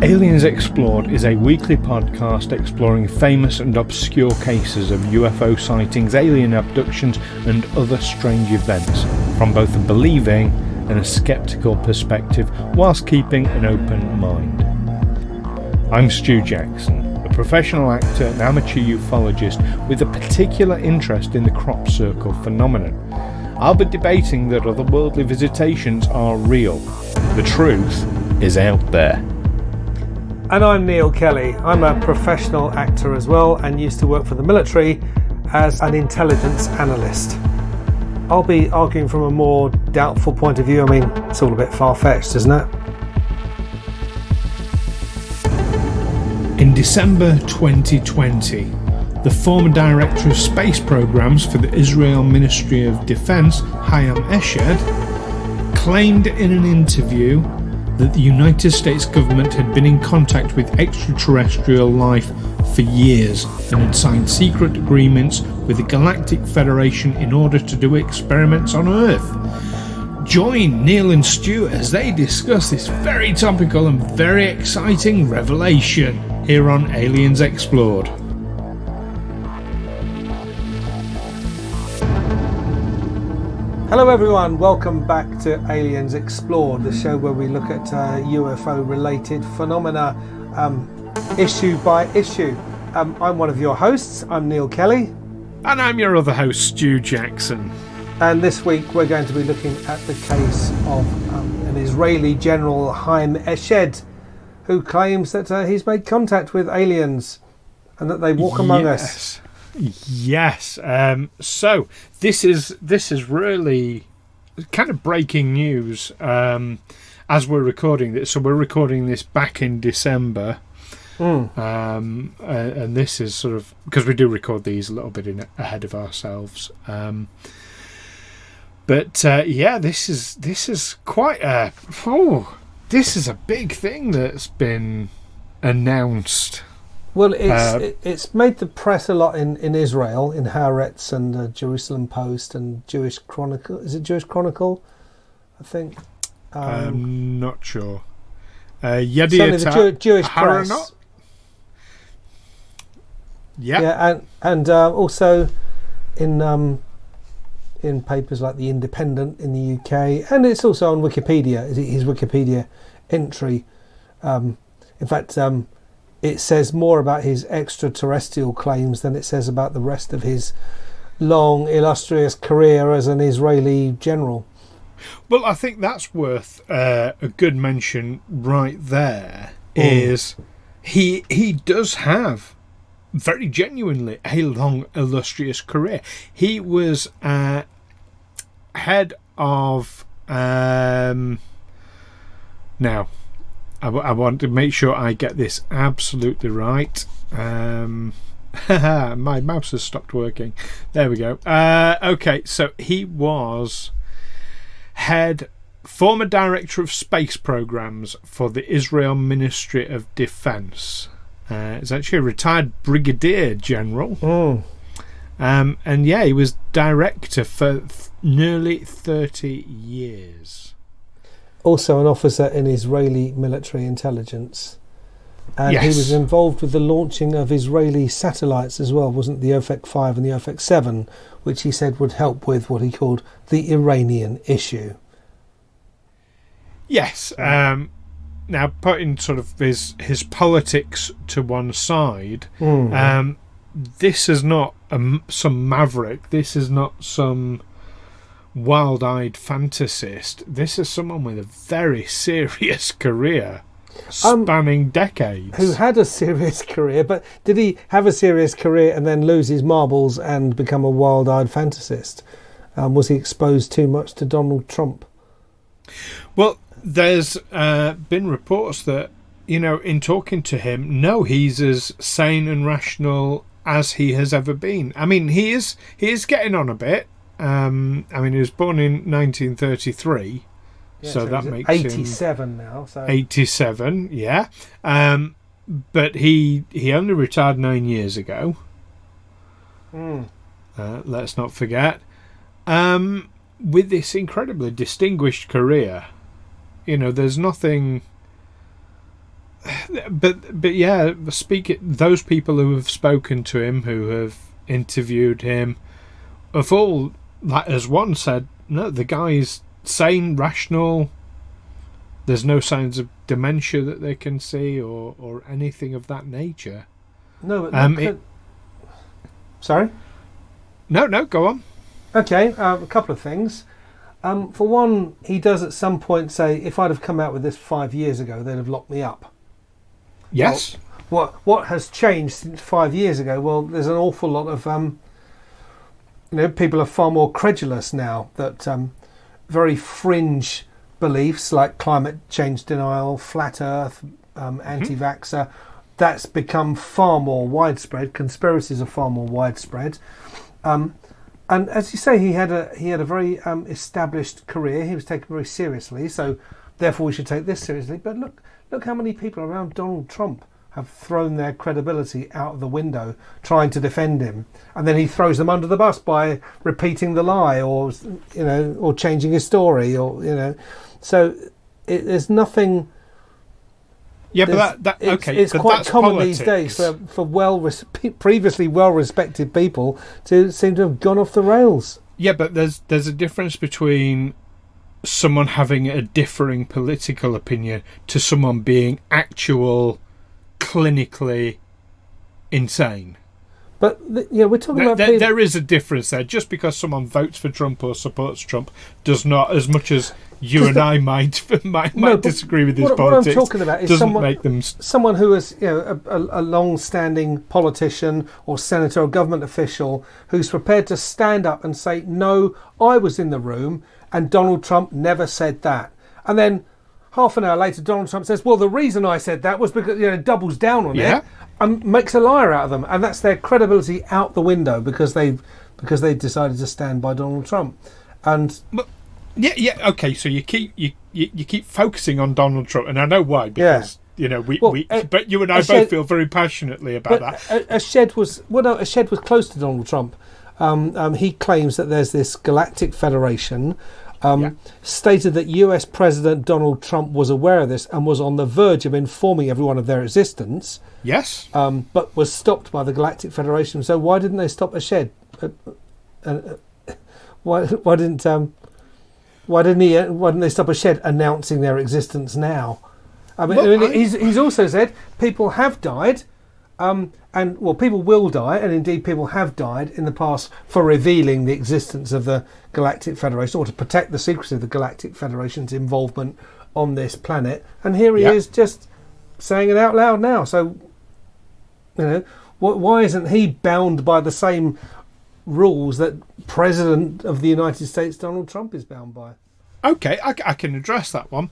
Aliens Explored is a weekly podcast exploring famous and obscure cases of UFO sightings, alien abductions and other strange events from both a believing and a skeptical perspective whilst keeping an open mind. I'm Stu Jackson, a professional actor and amateur ufologist with a particular interest in the crop circle phenomenon. I'll be debating that otherworldly visitations are real. The truth is out there. And I'm Neil Kelly. I'm a professional actor as well and used to work for the military as an intelligence analyst. I'll be arguing from a more doubtful point of view. I mean, it's all a bit far-fetched, isn't it? In December 2020, the former director of space programs for the Israel Ministry of Defense, Haim Eshed, claimed in an interview that the United States government had been in contact with extraterrestrial life for years and had signed secret agreements with the Galactic Federation in order to do experiments on Earth. Join Neil and Stu as they discuss this very topical and very exciting revelation here on Aliens Explored. Hello everyone, welcome back to Aliens Explored, the show where we look at UFO related phenomena issue by issue. I'm one of your hosts, I'm Neil Kelly. And I'm your other host, Stu Jackson. And this week we're going to be looking at the case of an Israeli general, Haim Eshed, who claims that he's made contact with aliens and that they walk among us. Yes. So this is really kind of breaking news as we're recording this. So we're recording this back in December, and this is sort of because we do record these a little bit ahead of ourselves. But this is quite a this is a big thing that's been announced. Well, it's made the press a lot in Israel, in Haaretz and Jerusalem Post and Jewish Chronicle. Is it Jewish Chronicle? I think. I'm not sure. Certainly the Jewish press. Yeah, and also in papers like The Independent in the UK, and it's also on Wikipedia. His Wikipedia entry. In fact. It says more about his extraterrestrial claims than it says about the rest of his long, illustrious career as an Israeli general. Well, I think that's worth a good mention right there. Is he does have very genuinely a long, illustrious career. He was head of now. I want to make sure I get this absolutely right. My mouse has stopped working. There we go. Okay, so he was former director of space programs for the Israel Ministry of Defense. It's actually a retired brigadier general. And yeah, he was director for nearly 30 years. Also an officer in Israeli military intelligence. And yes. He was involved with the launching of Israeli satellites as well, wasn't the Ofek 5 and the Ofek 7, which he said would help with what he called the Iranian issue. Yes. Now, putting sort of his politics to one side, this is not some maverick. This is not some wild-eyed fantasist. This is someone with a very serious career spanning decades. Who had a serious career, but did he have a serious career and then lose his marbles and become a wild-eyed fantasist? Was he exposed too much to Donald Trump? Well, there's been reports that, in talking to him, no, he's as sane and rational as he has ever been. I mean, he is getting on a bit. He was born in 1933, so that makes 87 now. So 87, yeah. But he only retired 9 years ago. Let's not forget. With this incredibly distinguished career, there's nothing but yeah, those people who have spoken to him, who have interviewed him, have all, like as one said, no, the guy's sane, rational. There's no signs of dementia that they can see, or anything of that nature. No, but sorry. No, go on. Okay, a couple of things. For one, he does at some point say, if I'd have come out with this 5 years ago, they'd have locked me up. Yes. Well, what has changed since 5 years ago? Well, there's an awful lot of, people are far more credulous now that very fringe beliefs like climate change denial, flat earth, anti-vaxxer, that's become far more widespread. Conspiracies are far more widespread. And as you say, he had a very established career. He was taken very seriously, so therefore we should take this seriously. But look how many people around Donald Trump have thrown their credibility out of the window trying to defend him, and then he throws them under the bus by repeating the lie, or or changing his story, or So there's nothing. Yeah, but that okay. It's but quite that's common politics. these days for previously well-respected people to seem to have gone off the rails. Yeah, but there's a difference between someone having a differing political opinion to someone being clinically insane. But we're talking about people. There is a difference there. Just because someone votes for Trump or supports Trump does not, as much as you and I might disagree with his politics. What I'm talking about is someone who is a long-standing politician or senator or government official who's prepared to stand up and say, "No, I was in the room and Donald Trump never said that," and then half an hour later, Donald Trump says, "Well, the reason I said that was because," doubles down on it and makes a liar out of them, and that's their credibility out the window because they decided to stand by Donald Trump. And okay. So you keep focusing on Donald Trump, and I know why, because but you and I both feel very passionately about that. Eshed was close to Donald Trump. He claims that there's this Galactic Federation. Stated that US President Donald Trump was aware of this and was on the verge of informing everyone of their existence. Yes. But was stopped by the Galactic Federation. So why didn't they stop Eshed? Why didn't they stop Eshed announcing their existence now? He's also said people have died. People will die, and indeed people have died in the past for revealing the existence of the Galactic Federation, or to protect the secrecy of the Galactic Federation's involvement on this planet. And here he is just saying it out loud now. So, why isn't he bound by the same rules that President of the United States Donald Trump is bound by? Okay, I can address that one.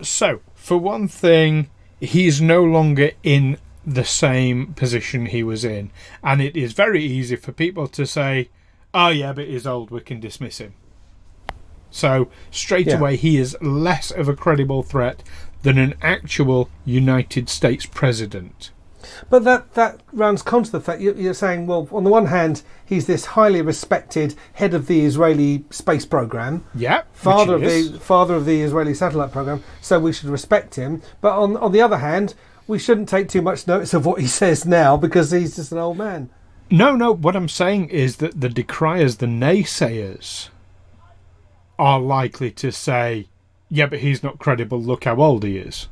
So, for one thing, he's no longer in the same position he was in, and it is very easy for people to say, "Oh yeah, but he's old, we can dismiss him." So straight away he is less of a credible threat than an actual United States president. But that runs counter to the fact you're saying, well, on the one hand, he's this highly respected head of the Israeli space program, father of the Israeli satellite program, so we should respect him. But on the other hand, we shouldn't take too much notice of what he says now because he's just an old man. No, what I'm saying is that the decriers, the naysayers, are likely to say, yeah, but he's not credible, look how old he is.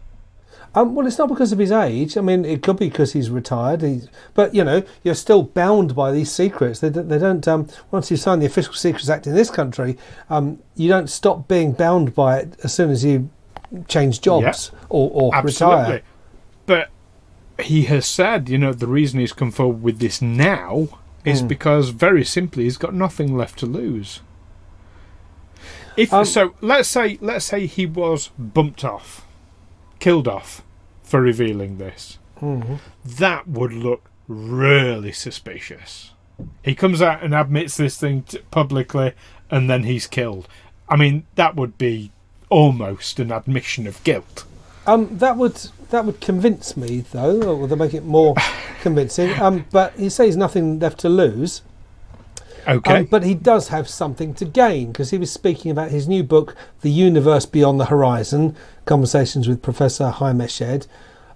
Well, it's not because of his age. I mean, it could be because he's retired. But, you're still bound by these secrets. They don't once you sign the Official Secrets Act in this country, you don't stop being bound by it as soon as you change jobs or retire. But he has said, the reason he's come forward with this now is because, very simply, he's got nothing left to lose. So let's say he was bumped off, killed off for revealing this. That would look really suspicious. He comes out and admits this thing publicly, and then he's killed. I mean, that would be almost an admission of guilt. That would convince me, though, or to make it more convincing. But he says nothing left to lose. Okay. But he does have something to gain, because he was speaking about his new book, The Universe Beyond the Horizon, Conversations with Professor Haim Eshed.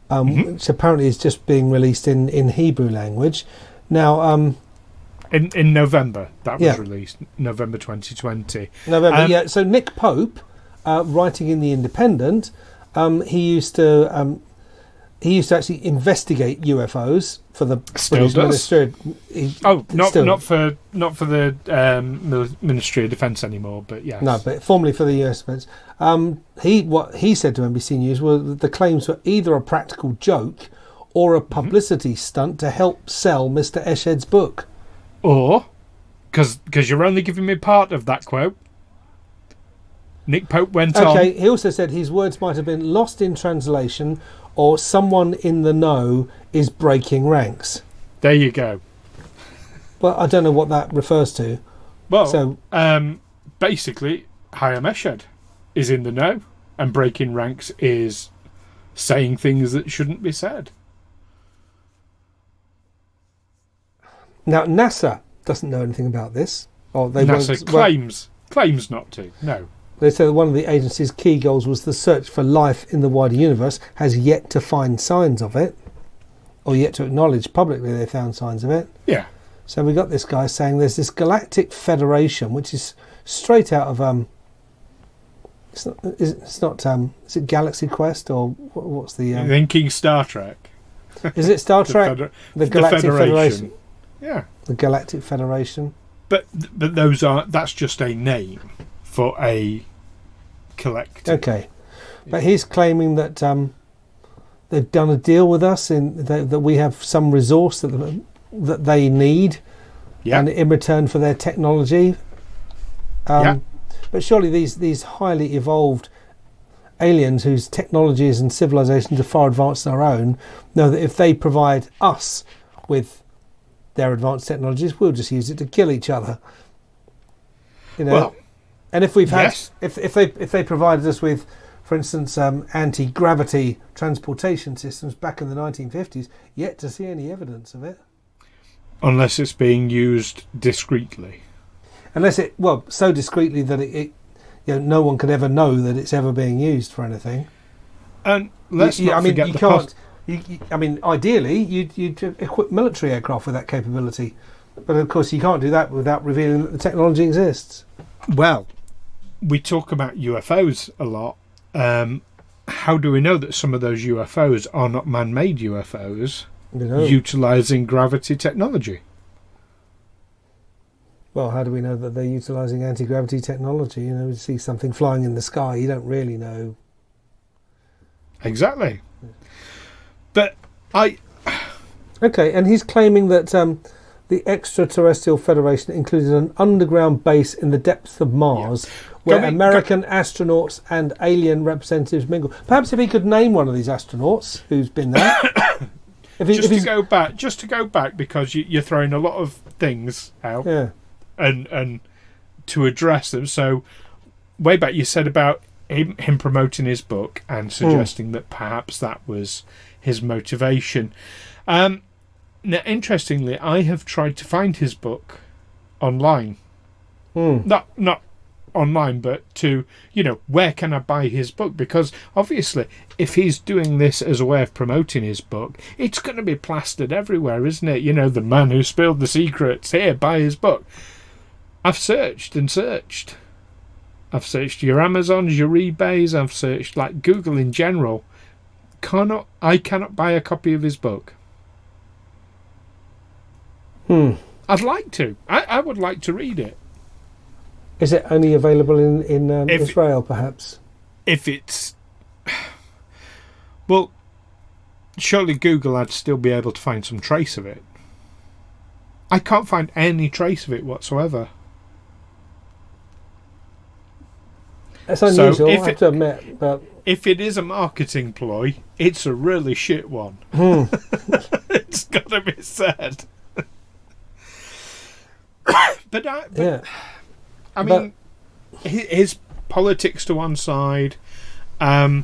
which apparently is just being released in Hebrew language. Now, in November, that was released, November 2020. November, So Nick Pope, writing in The Independent, he used to actually investigate UFOs for the Still British does. Ministry. Not for the Ministry of Defence anymore, but yes. No, but formerly for the US Defence. What he said to NBC News were that the claims were either a practical joke or a publicity stunt to help sell Mr. Eshed's book. Or, because you're only giving me part of that quote, Nick Pope went on. Okay, he also said his words might have been lost in translation or someone in the know is breaking ranks. There you go. Well, I don't know what that refers to. Well, basically, Haim Eshed is in the know, and breaking ranks is saying things that shouldn't be said. Now, NASA doesn't know anything about this. Or NASA claims not to, no. They said that one of the agency's key goals was the search for life in the wider universe, has yet to find signs of it, or yet to acknowledge publicly they found signs of it. Yeah. So we got this guy saying there's this Galactic Federation, which is straight out of is it Galaxy Quest or what's the? Thinking Star Trek. Is it Star Trek? The Galactic Federation. Yeah. The Galactic Federation. But that's just a name for a collective. Okay, but he's claiming that they've done a deal with us that we have some resource that they need, and in return for their technology. But surely these highly evolved aliens whose technologies and civilizations are far advanced than our own know that if they provide us with their advanced technologies, we'll just use it to kill each other. You know. Well, and if we've had, if they provided us with, for instance, anti-gravity transportation systems back in the 1950s, yet to see any evidence of it. Unless it's being used discreetly. Unless so discreetly that it no one could ever know that it's ever being used for anything. And let's not forget the cost. Ideally, you'd equip military aircraft with that capability, but of course you can't do that without revealing that the technology exists. Well, we talk about UFOs a lot. How do we know that some of those UFOs are not man-made UFOs utilising gravity technology? Well, how do we know that they're utilising anti-gravity technology? You see something flying in the sky, you don't really know. Exactly. But Okay, and he's claiming that the Extra-Terrestrial Federation included an underground base in the depths of Mars where American astronauts and alien representatives mingle. Perhaps if he could name one of these astronauts who's been there. Just to go back, because you're throwing a lot of things out. Yeah. And to address them. So way back you said about him promoting his book and suggesting that perhaps that was his motivation. Now, interestingly, I have tried to find his book online. Not online, but where can I buy his book? Because obviously, if he's doing this as a way of promoting his book, it's going to be plastered everywhere, isn't it? The man who spilled the secrets. Here, buy his book. I've searched and searched. I've searched your Amazons, your eBays. I've searched Google in general. I cannot buy a copy of his book. I'd like to. I would like to read it. Is it only available in Israel, perhaps? If it's... Well, surely Google I'd still be able to find some trace of it. I can't find any trace of it whatsoever. It's unusual, I have to admit. But if it is a marketing ploy, it's a really shit one. It's got to be said. His politics to one side. I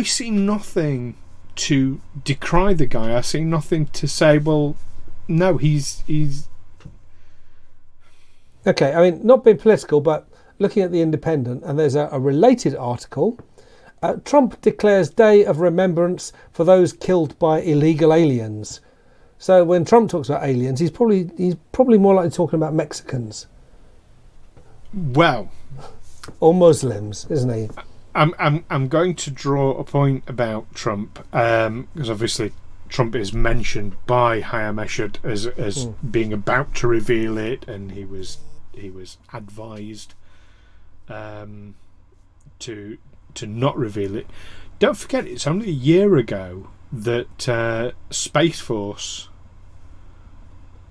see nothing to decry the guy. I see nothing to say, well, no, he's... Okay, not being political, but looking at The Independent, and there's a related article Trump declares Day of Remembrance for those killed by illegal aliens. So when Trump talks about aliens, he's probably more likely talking about Mexicans. Well, or Muslims, isn't he? I'm going to draw a point about Trump, because obviously Trump is mentioned by Haim Eshed as being about to reveal it, and he was advised to not reveal it. Don't forget, it's only a year ago that Space Force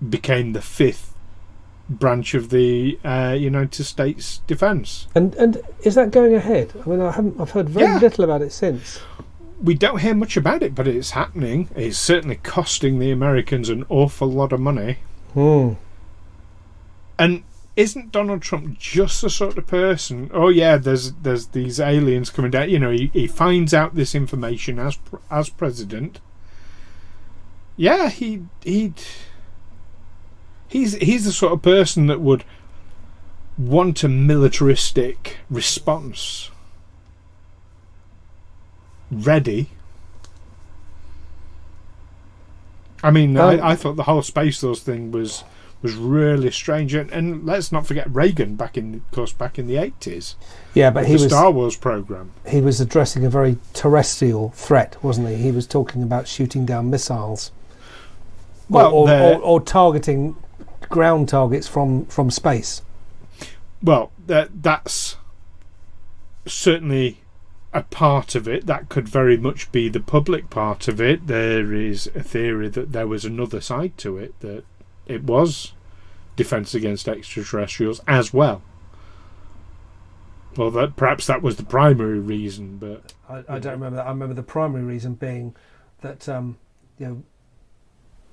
became the 5th branch of the United States Defence. And is that going ahead? I mean, I've heard very little about it since. We don't hear much about it, but it's happening. It's certainly costing the Americans an awful lot of money. And isn't Donald Trump just the sort of person? Oh yeah, there's these aliens coming down. He finds out this information as president. Yeah, he's the sort of person that would want a militaristic response ready. I mean, I thought the whole Space Force thing was really strange, and let's not forget Reagan back in the 80s. Yeah, but the Star Wars program. He was addressing a very terrestrial threat, wasn't he? He was talking about shooting down missiles, or targeting ground targets from space. Well, that's certainly a part of it. That could very much be the public part of it. There is a theory that there was another side to it, that it was defence against extraterrestrials as well. Well, perhaps that was the primary reason, but I don't remember that. I remember the primary reason being that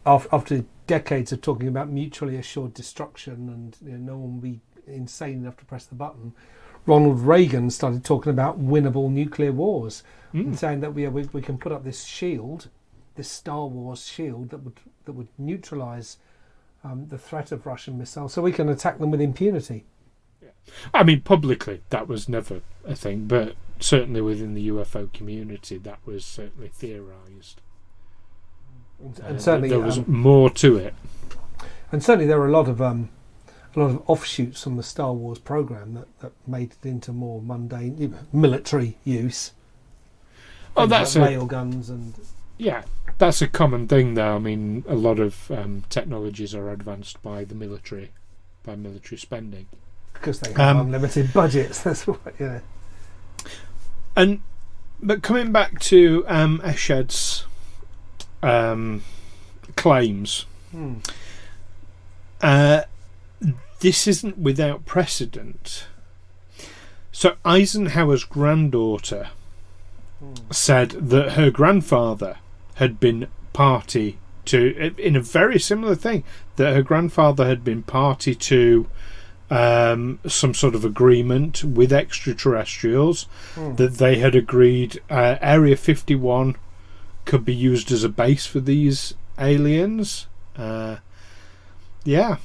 after decades of talking about mutually assured destruction and no one will be insane enough to press the button, Ronald Reagan started talking about winnable nuclear wars and saying that we can put up this shield, this Star Wars shield that would neutralise the threat of Russian missiles, so we can attack them with impunity. Yeah. I mean, publicly that was never a thing, but certainly within the UFO community that was certainly theorised. And certainly there was more to it. And certainly there were a lot of offshoots from the Star Wars program that made it into more mundane military use. Oh, that's like rail guns and that's a common thing, though. I mean, a lot of technologies are advanced by the military, by military spending, because they have unlimited budgets. That's what, But coming back to Eshed's claims, this isn't without precedent. So Eisenhower's granddaughter said that her grandfather had been party to, in a very similar thing, that her grandfather had been party to some sort of agreement with extraterrestrials, that they had agreed Area 51 could be used as a base for these aliens. Yeah.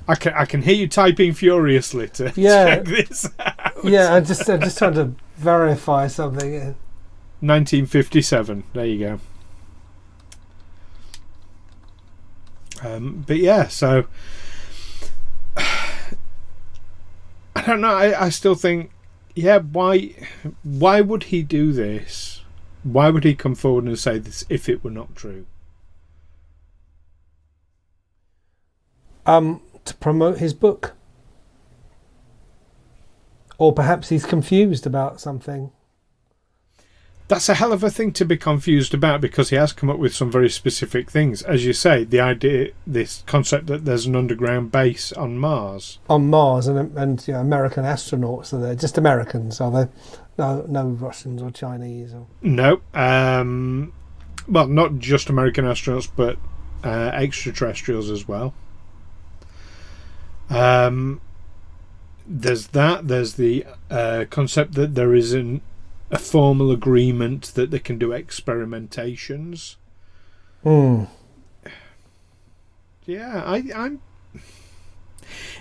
I can hear you typing furiously to check this out. Yeah, I'm just trying to verify something. 1957. There you go. But yeah, so I don't know. I still think, why would he do this? Why would he come forward and say this if it were not true? To promote his book. Or perhaps he's confused about something. That's a hell of a thing to be confused about, because he has come up with some very specific things. As you say, the idea, this concept that there's an underground base on Mars. On Mars, and American astronauts are there. Just Americans, are there? No Russians or Chinese? Or... No. Well, not just American astronauts, but extraterrestrials as well. There's that. There's the concept that there is a formal agreement that they can do experimentations. Yeah, I'm.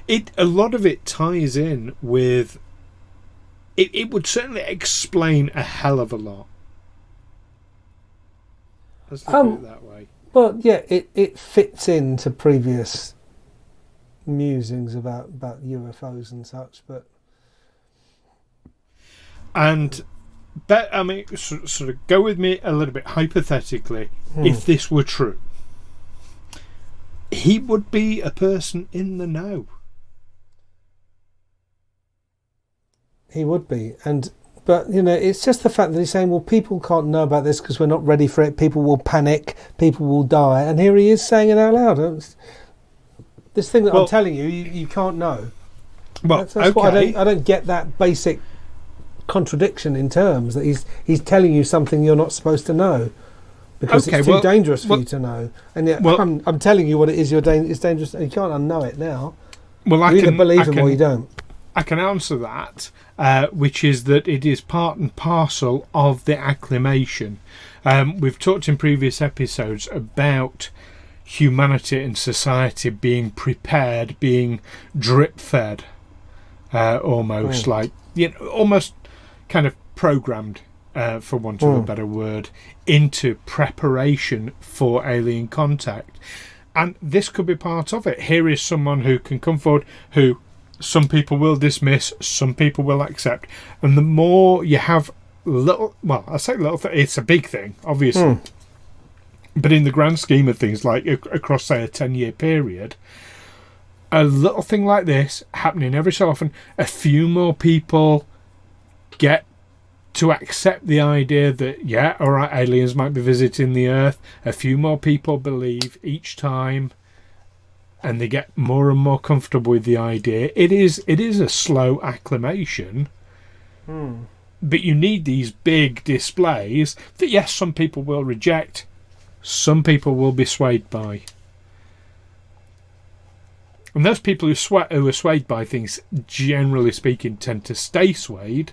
A lot of it ties in with it would certainly explain a hell of a lot. Let's look at it that way. Well, yeah, it fits into previous musings about UFOs and such, but I mean, sort of go with me a little bit hypothetically. If this were true, he would be a person in the know. He would be, but it's just the fact that he's saying, well, people can't know about this because we're not ready for it. People will panic. People will die. And here he is saying it out loud. This thing that I'm telling you, you can't know. Well, that's what I don't get, that basic contradiction in terms that he's telling you something you're not supposed to know because it's too dangerous for you to know. And yet I'm telling you what it is. It's dangerous. And you can't unknow it now. Well, you either believe him or you don't. I can answer that, which is that it is part and parcel of the acclimation. We've talked in previous episodes about humanity and society being prepared, being drip-fed, almost like, almost kind of programmed, for want of a better word, into preparation for alien contact. And this could be part of it. Here is someone who can come forward, who some people will dismiss, some people will accept. And the more you have I say little, it's a big thing, obviously. But in the grand scheme of things, like across, say, a 10-year period, a little thing like this happening every so often, a few more people get to accept the idea that, yeah, all right, aliens might be visiting the Earth. A few more people believe each time, and they get more and more comfortable with the idea. It is a slow acclimation, but you need these big displays that, yes, some people will reject, some people will be swayed by. And those people who are swayed by things, generally speaking, tend to stay swayed.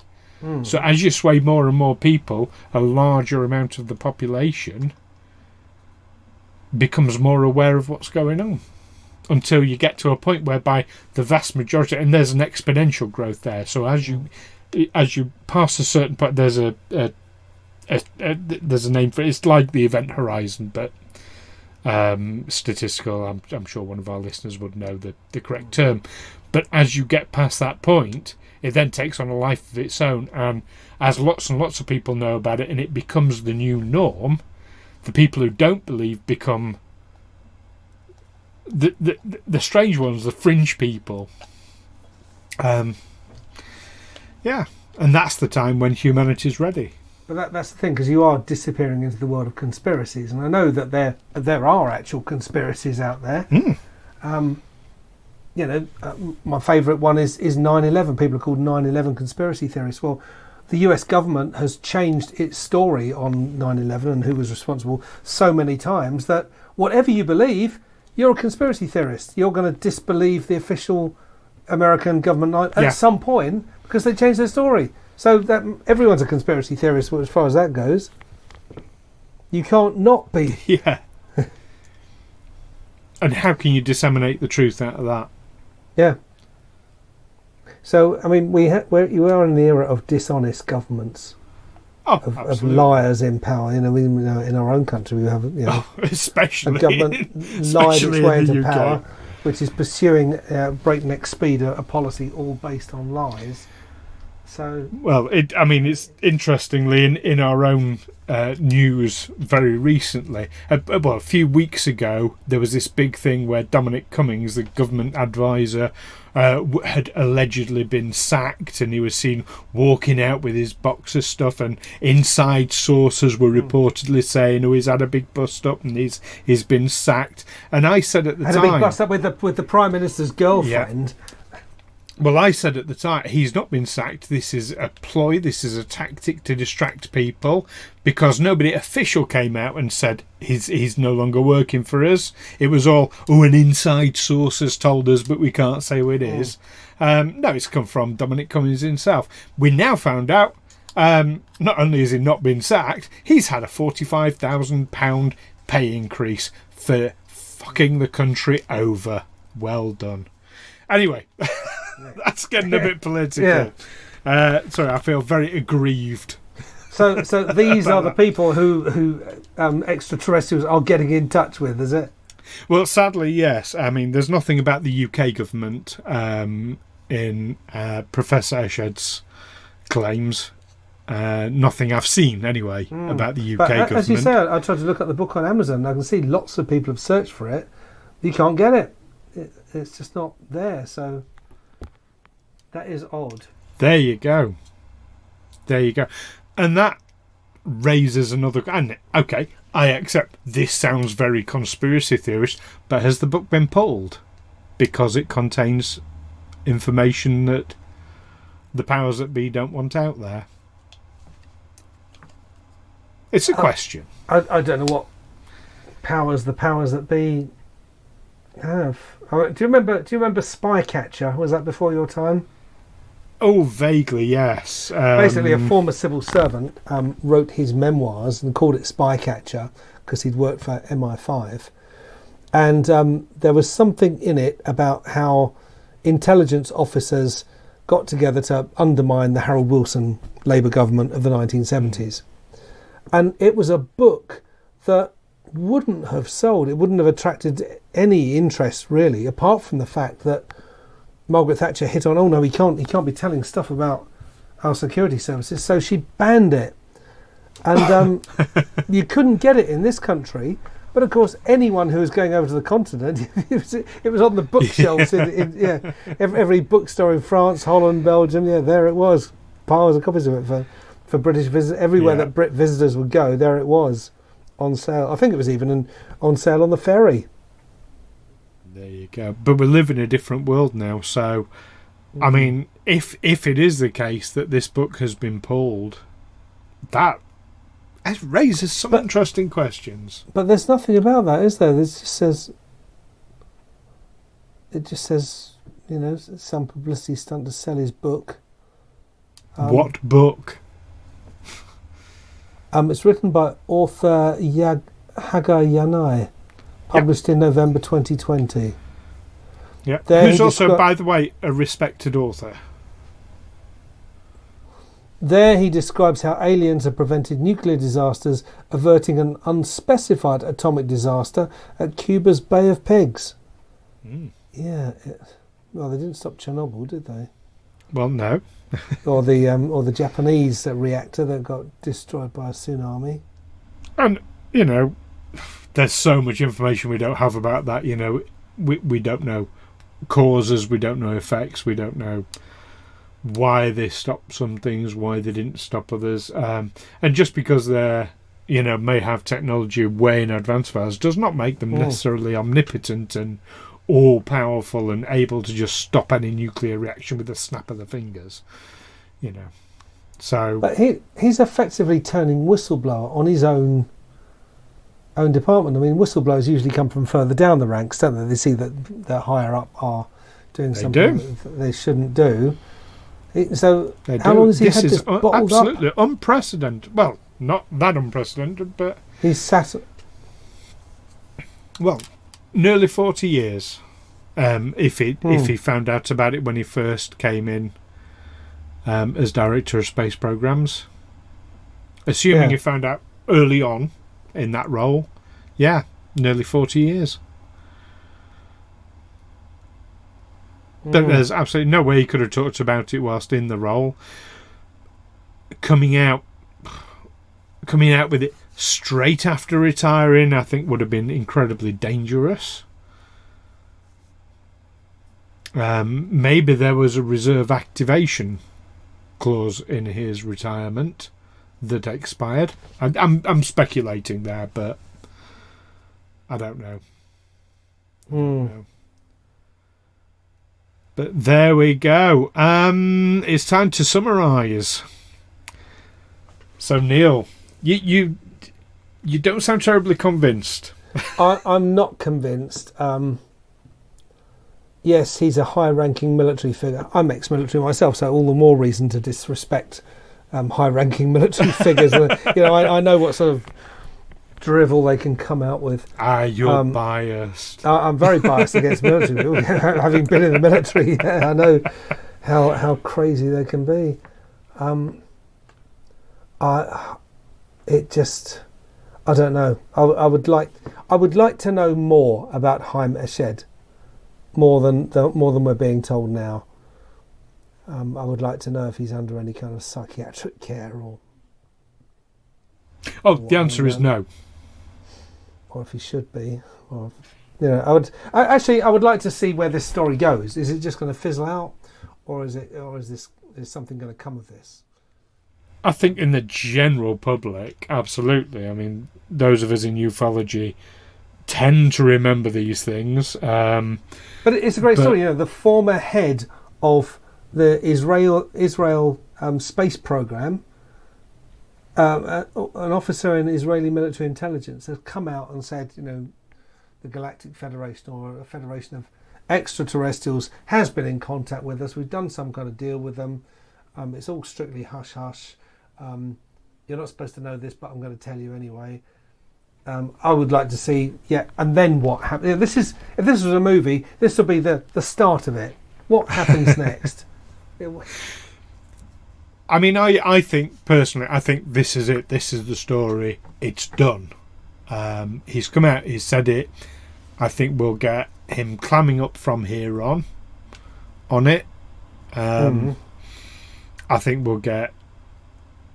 So as you sway more and more people, a larger amount of the population becomes more aware of what's going on, until you get to a point whereby the vast majority, and there's an exponential growth there. So as you pass a certain point, there's there's a name for it. It's like the event horizon, but statistical. I'm sure one of our listeners would know the correct term. But as you get past that point, it then takes on a life of its own, and as lots and lots of people know about it, and it becomes the new norm, the people who don't believe become the strange ones, the fringe people. And that's the time when humanity's ready. But that's the thing, because you are disappearing into the world of conspiracies, and I know that there are actual conspiracies out there. My favourite one is 9/11. People are called 9/11 conspiracy theorists. Well, the US government has changed its story on 9/11 and who was responsible so many times that whatever you believe, you're a conspiracy theorist. You're going to disbelieve the official American government at some point because they changed their story. So that everyone's a conspiracy theorist as far as that goes. You can't not be. Yeah. And how can you disseminate the truth out of that? Yeah. So, I mean, you are in the era of dishonest governments. Of liars in power. In our own country, we have especially a government lied its way into power, which is pursuing breakneck speed a policy all based on lies. So, well, it's interestingly in our own news very recently. A few weeks ago, there was this big thing where Dominic Cummings, the government advisor, had allegedly been sacked, and he was seen walking out with his box of stuff, and inside sources were reportedly saying, he's had a big bust up and he's been sacked. And I said at the time, had a big bust up with the Prime Minister's girlfriend. Yeah. Well, I said at the time, he's not been sacked. This is a ploy. This is a tactic to distract people, because nobody official came out and said he's no longer working for us. It was all, an inside source has told us, but we can't say who it is. No, it's come from Dominic Cummings himself. We now found out, not only has he not been sacked, he's had a £45,000 pay increase for fucking the country over. Well done. Anyway, that's getting a bit political. Sorry, I feel very aggrieved. So these are the people who extraterrestrials are getting in touch with, is it? Well, sadly, yes. I mean, there's nothing about the UK government in Professor Eshed's claims. Nothing I've seen, anyway, about the UK government. As you say, I tried to look at the book on Amazon. I can see lots of people have searched for it. You can't get it. It's just not there. So that is odd. There you go. And that raises another... And, okay, I accept this sounds very conspiracy theorist, but has the book been pulled? Because it contains information that the powers that be don't want out there. It's a question. I don't know what powers the powers that be have. Do you remember Spycatcher? Was that before your time? Oh, vaguely, yes. Basically, a former civil servant wrote his memoirs and called it Spycatcher because he'd worked for MI5. And there was something in it about how intelligence officers got together to undermine the Harold Wilson Labour government of the 1970s. And it was a book that wouldn't have sold. It wouldn't have attracted any interest, really, apart from the fact that Margaret Thatcher hit on, oh no, he can't be telling stuff about our security services, so she banned it. And you couldn't get it in this country, but of course anyone who was going over to the continent, it was on the bookshelves in every bookstore in France, Holland, Belgium, there it was, piles of copies of it for British visitors. Everywhere that Brit visitors would go, there it was on sale. I think it was even on sale on the ferry. There you go. But we live in a different world now, so I mean, if it is the case that this book has been pulled, that raises some interesting questions. But there's nothing about that, is there? It just says, some publicity stunt to sell his book. What book? It's written by author Hagar Yanai. Published in November 2020. Yeah, who's also, by the way, a respected author. There he describes how aliens have prevented nuclear disasters, averting an unspecified atomic disaster at Cuba's Bay of Pigs. Yeah, well, they didn't stop Chernobyl, did they? Well, no. or the Japanese reactor that got destroyed by a tsunami. And, there's so much information we don't have about that. We don't know causes, we don't know effects, we don't know why they stopped some things, why they didn't stop others. And just because they may have technology way in advance of ours does not make them necessarily omnipotent and all powerful and able to just stop any nuclear reaction with a snap of the fingers. So, but he's effectively turning whistleblower on his own department. I mean, whistleblowers usually come from further down the ranks, don't they? They see that the higher up are doing something that they shouldn't do. So how long has he had this bottled up? Absolutely unprecedented. Well, not that unprecedented, but he's sat. Well, nearly 40 years. If he found out about it when he first came in as director of space programs, assuming he found out early on in that role, nearly 40 years. But there's absolutely no way he could have talked about it whilst in the role. Coming out with it straight after retiring, I think, would have been incredibly dangerous. Maybe there was a reserve activation clause in his retirement that expired. I'm speculating there, but I don't know. But there we go. It's time to summarise. So Neil, you don't sound terribly convinced. I'm not convinced. Yes, he's a high-ranking military figure. I'm ex-military myself, so all the more reason to disrespect high-ranking military figures. I know what sort of drivel they can come out with. You're biased. I'm very biased against military people. Having been in the military, I know how crazy they can be. I don't know. I would like to know more about Haim Eshed, more than we're being told now. I would like to know if he's under any kind of psychiatric care or. Oh, the answer is no. Or if he should be, or I would like to see where this story goes. Is it just going to fizzle out, or is something going to come of this? I think in the general public, absolutely. I mean, those of us in ufology tend to remember these things. But it's a great story. The former head of the Israel space program, an officer in Israeli military intelligence, has come out and said, the Galactic Federation, or a federation of extra-terrestrials, has been in contact with us. We've done some kind of deal with them. It's all strictly hush-hush. You're not supposed to know this, but I'm going to tell you anyway. I would like to see, and then what happens? If this was a movie, this would be the start of it. What happens next? I mean, I think, personally, this is it. This is the story. It's done. He's come out, he's said it. I think we'll get him clamming up from here on it. I think we'll get...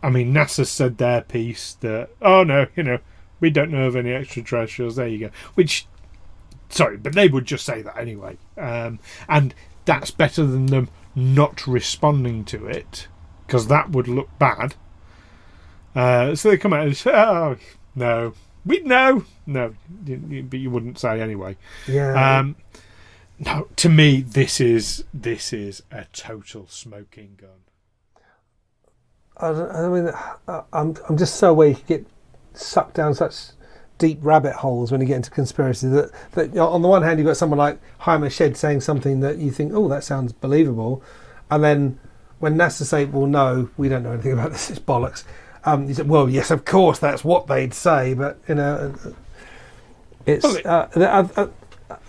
I mean, NASA said their piece that, oh no, we don't know of any extraterrestrials. There you go. But they would just say that anyway. And that's better than them not responding to it, because that would look bad. So they come out and say, oh, no. We'd know. No, but you wouldn't say anyway. Yeah. No, to me, this is a total smoking gun. I'm just so aware you could get sucked down such deep rabbit holes when you get into conspiracy that on the one hand you've got someone like Haim Eshed saying something that you think, oh, that sounds believable, and then when NASA say, well, no, we don't know anything about this, it's bollocks. You say, well, yes, of course, that's what they'd say, but it's.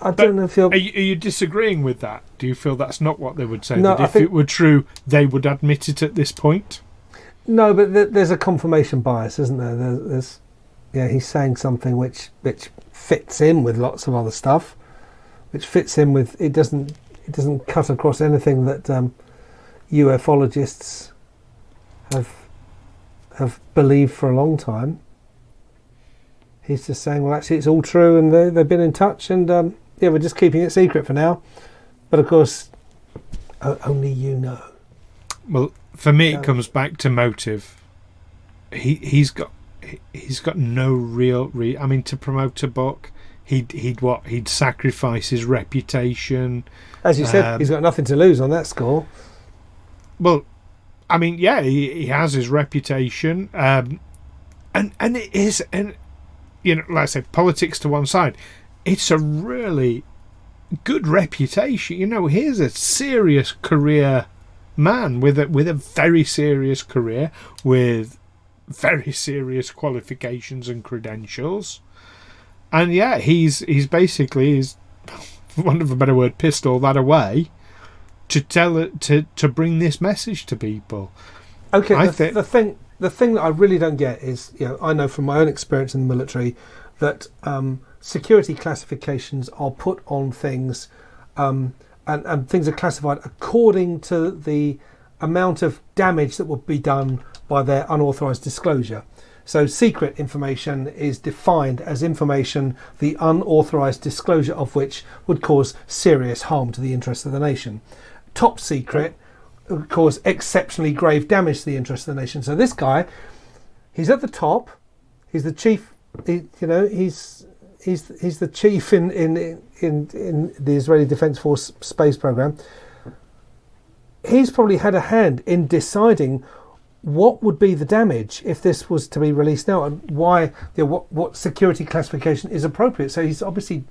I don't know if you're. Are you disagreeing with that? Do you feel that's not what they would say? No, that if it were true, they would admit it at this point? No, but there's a confirmation bias, isn't there? There's he's saying something which fits in with lots of other stuff, which fits in with it doesn't cut across anything that ufologists have believed for a long time. He's just saying, well, actually, it's all true, and they've been in touch, and we're just keeping it secret for now. But of course, only you know. Well, for me, it comes back to motive. He's got no real. I mean, to promote a book, he'd sacrifice his reputation. As you said, he's got nothing to lose on that score. Well, I mean, yeah, he has his reputation, and it is, and like I said, politics to one side, it's a really good reputation. Here's a serious career man with a very serious career, with very serious qualifications and credentials, and he's basically, for want of a better word, pissed all that away to tell it to bring this message to people. Okay, the thing that I really don't get is, I know from my own experience in the military that security classifications are put on things, and things are classified according to the amount of damage that will be done by their unauthorised disclosure. So secret information is defined as information the unauthorised disclosure of which would cause serious harm to the interests of the nation. Top secret would cause exceptionally grave damage to the interests of the nation. So this guy, he's at the top. He's the chief. He's the chief in the Israeli Defense Force space program. He's probably had a hand in deciding what would be the damage if this was to be released now, and why, what security classification is appropriate. So he's obviously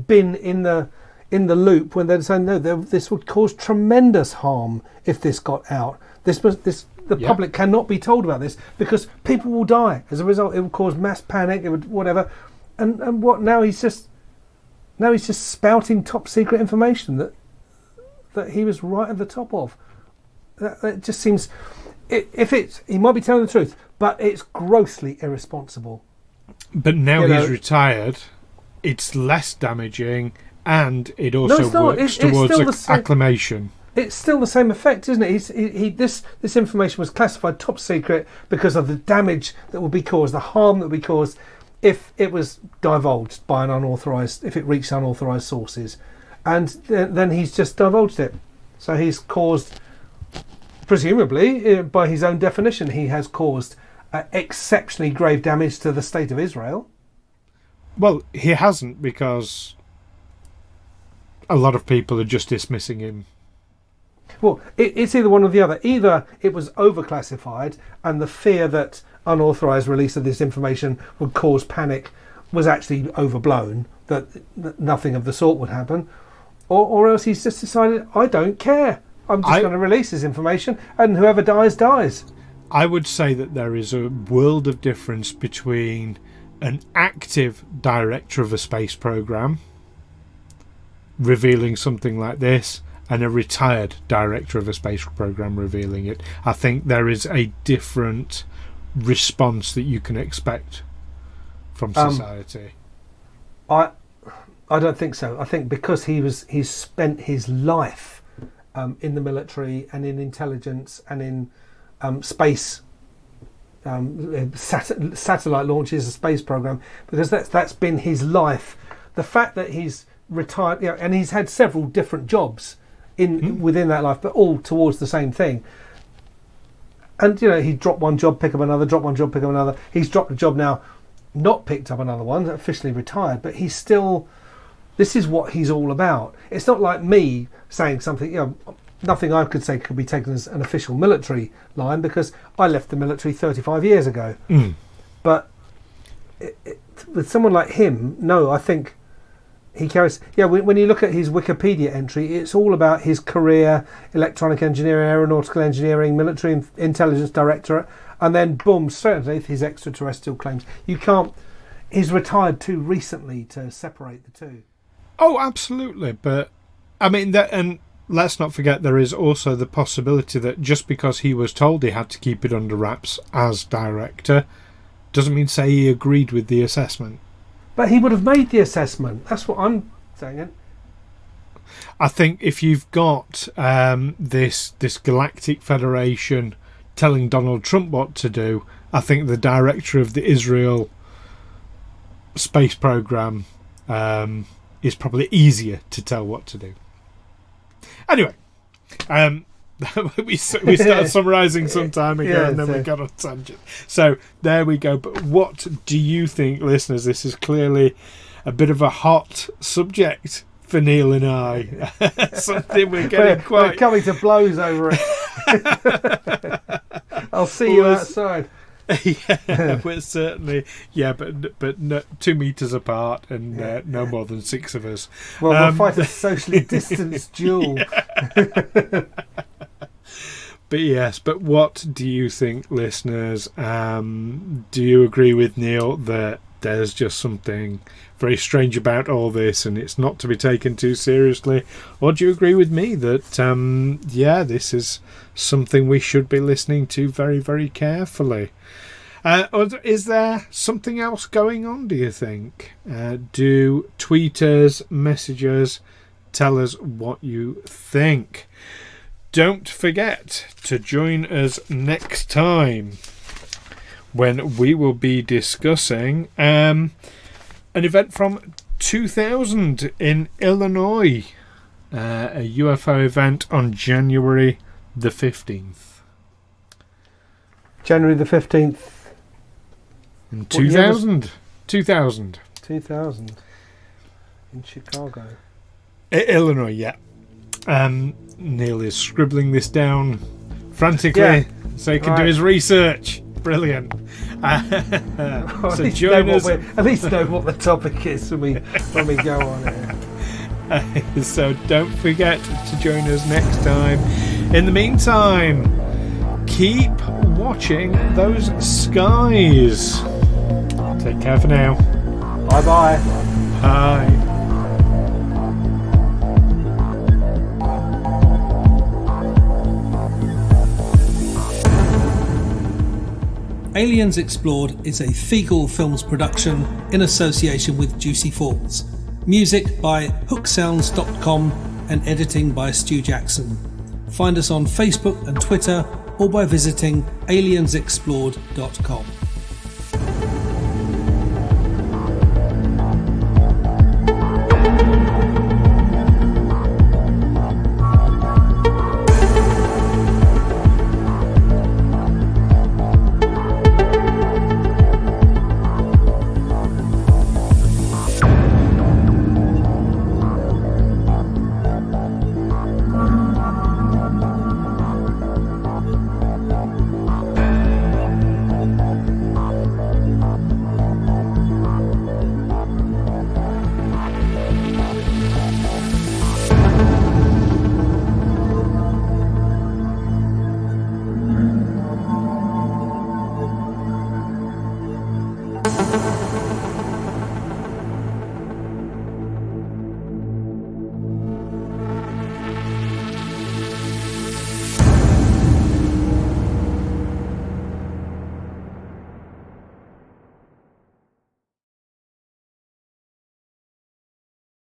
been in the loop when they're saying, no, this would cause tremendous harm if this got out. The public cannot be told about this because people will die as a result. It would cause mass panic. It would whatever. And what now? He's just spouting top secret information that he was right at the top of. That just seems. he might be telling the truth, but it's grossly irresponsible. But now he's retired, it's less damaging, and it also works towards acclimation. It's still the same effect, isn't it? This information was classified top secret because of the damage that would be caused, the harm that would be caused if it was divulged by if it reached unauthorised sources. And then he's just divulged it. So he's caused, presumably, by his own definition, he has caused exceptionally grave damage to the state of Israel. Well, he hasn't, because a lot of people are just dismissing him. Well, it's either one or the other. Either it was overclassified and the fear that unauthorised release of this information would cause panic was actually overblown, that nothing of the sort would happen, or else he's just decided, I don't care. I'm just going to release this information, and whoever dies, dies. I would say that there is a world of difference between an active director of a space program revealing something like this and a retired director of a space program revealing it. I think there is a different response that you can expect from society. I don't think so. I think because he's spent his life in the military and in intelligence and in space, satellite launches, a space program, because that's been his life. The fact that he's retired, and he's had several different jobs within that life, but all towards the same thing. And he dropped one job, pick up another, drop one job, pick up another. He's dropped a job now, not picked up another one, officially retired, but he's still. This is what he's all about. It's not like me saying something. Nothing I could say could be taken as an official military line, because I left the military 35 years ago. But with someone like him, no, I think he carries. When you look at his Wikipedia entry, it's all about his career: electronic engineering, aeronautical engineering, military intelligence directorate, and then boom, straight underneath his extraterrestrial claims. You can't. He's retired too recently to separate the two. Oh, absolutely. But I mean that, and let's not forget there is also the possibility that just because he was told he had to keep it under wraps as director doesn't mean say he agreed with the assessment. But he would have made the assessment. That's what I'm saying. I think if you've got this Galactic Federation telling Donald Trump what to do, I think the director of the Israel space program is probably easier to tell what to do. Anyway, we started summarising some time ago, and then we got on tangent. So there we go. But what do you think, listeners? This is clearly a bit of a hot subject for Neil and I. Something we're getting we're coming to blows over it. I'll see you outside. We're certainly but no, 2 meters apart and no more than 6 of us. Well, we'll fight a socially distanced duel. But what do you think, listeners? Do you agree with Neil that there's just something very strange about all this and it's not to be taken too seriously? Or do you agree with me that this is something we should be listening to very, very carefully? Or is there something else going on, do you think? Do tweet us, message us, tell us what you think. Don't forget to join us next time when we will be discussing an event from 2000 in Illinois, a UFO event on January the 15th. January the 15th. In 2000. 2000 in Chicago. Illinois, yeah. Neil is scribbling this down frantically so he can do his research. Brilliant. So join us. At least know what the topic is when we go on here. So don't forget to join us next time. In the meantime, keep watching those skies. Take care for now. Bye-bye. Bye. Aliens Explored is a Feagle Films production in association with Juicy Falls. Music by hooksounds.com and editing by Stu Jackson. Find us on Facebook and Twitter or by visiting aliensexplored.com.